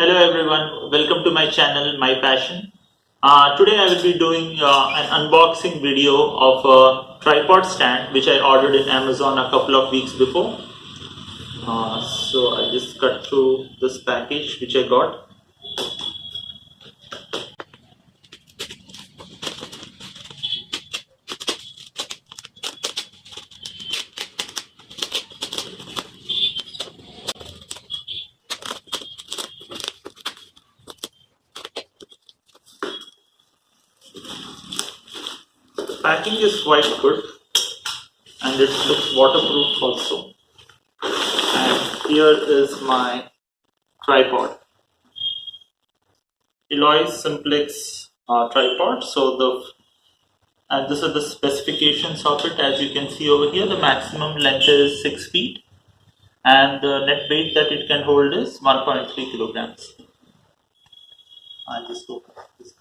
Hello everyone, welcome to my channel MyPassion. Today I will be doing an unboxing video of a tripod stand which I ordered in Amazon a couple of weeks before. So I just cut through this package which I got. Packing is quite good and it looks waterproof also. And here is my tripod. Eloy's Simplex tripod. And this is the specifications of it. As you can see over here, the maximum length is 6 feet and the net weight that it can hold is 1.3 kilograms. I'll just open this.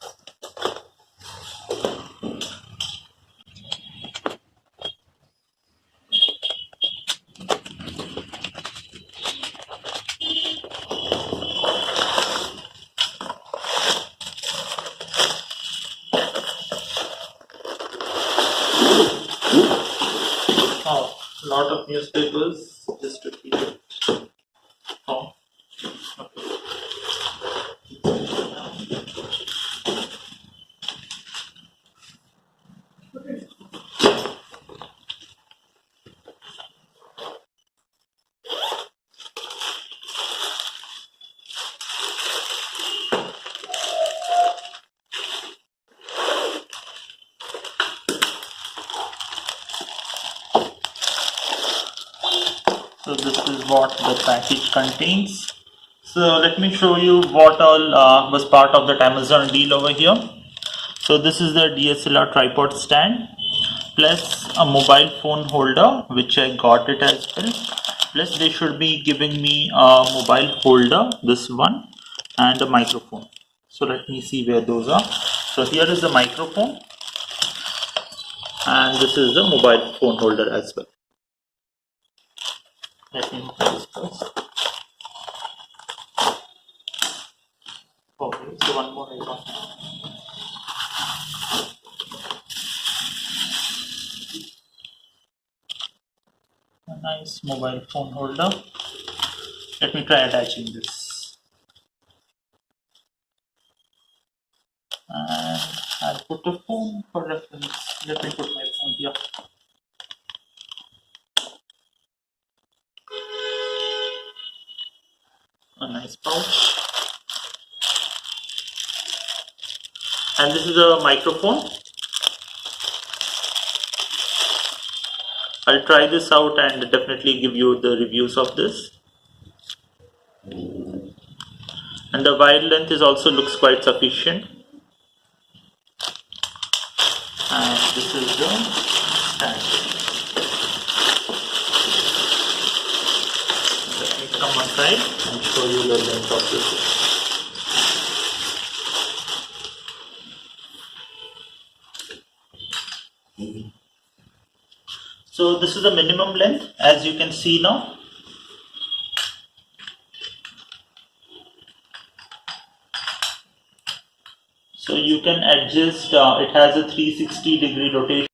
Oh, a lot of newspapers just to keep it. Oh, okay. So this is what the package contains. So let me show you what all was part of that Amazon deal over here. So this is the DSLR tripod stand plus a mobile phone holder which I got it as well. Plus they should be giving me a mobile holder, this one, and a microphone. So let me see where those are. So here is the microphone and this is the mobile phone holder as well. Let me open this first. Okay, so one more I got. A nice mobile phone holder. Let me try attaching this. And I'll put a phone for reference. Let me put my phone here. A nice pouch. And this is a microphone. I'll try this out and definitely give you the reviews of this. And the wire length is also looks quite sufficient. And this is the stand. Let me come one side and show you the length of this. So this is the minimum length, as you can see now. So you can adjust, it has a 360-degree rotation.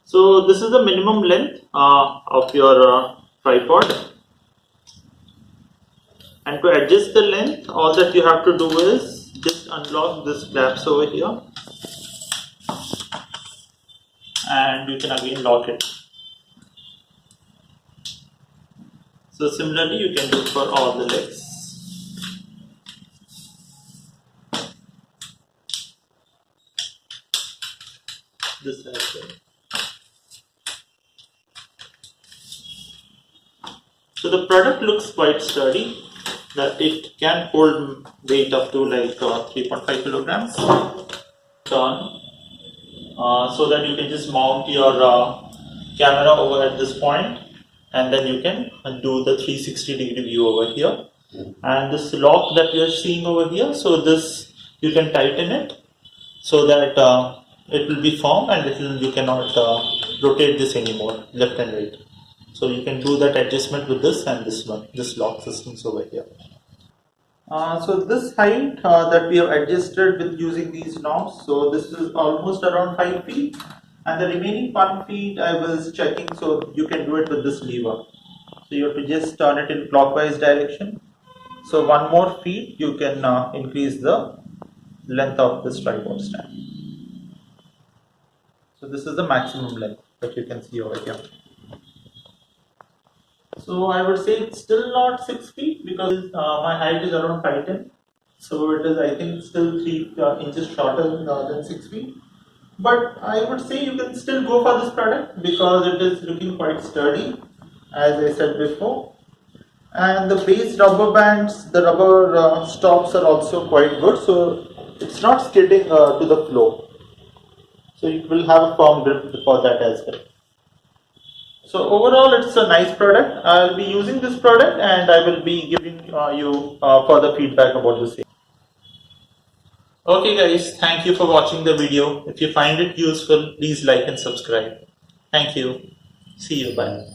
So this is the minimum length of your tripod. And to adjust the length, all that you have to do is just unlock this clamps over here. And you can again lock it. So similarly you can do for all the legs. This as well. So the product looks quite sturdy, that it can hold weight up to like 3.5 kilograms. Turn. So that you can just mount your camera over at this point and then you can do the 360-degree view over here. And this lock that you are seeing over here, so this you can tighten it so that it will be firm and you cannot rotate this anymore left and right. So you can do that adjustment with this and this one, this lock systems over here. So this height that we have adjusted with using these knobs, so this is almost around 5 feet, and the remaining 1 feet I was checking, so you can do it with this lever. So you have to just turn it in clockwise direction. So 1 more feet you can increase the length of this tripod stand. So this is the maximum length that you can see over here. So I would say it's still not 6 feet because my height is around 5'10". So it is, I think, still 3 inches shorter than 6 feet. But I would say you can still go for this product because it is looking quite sturdy, as I said before. And the base rubber bands, the rubber stops are also quite good. So it's not skidding to the floor. So you will have a firm grip for that as well. So overall, it's a nice product. I'll be using this product and I will be giving you further feedback about the same. Okay guys, thank you for watching the video. If you find it useful, please like and subscribe. Thank you. See you. Bye.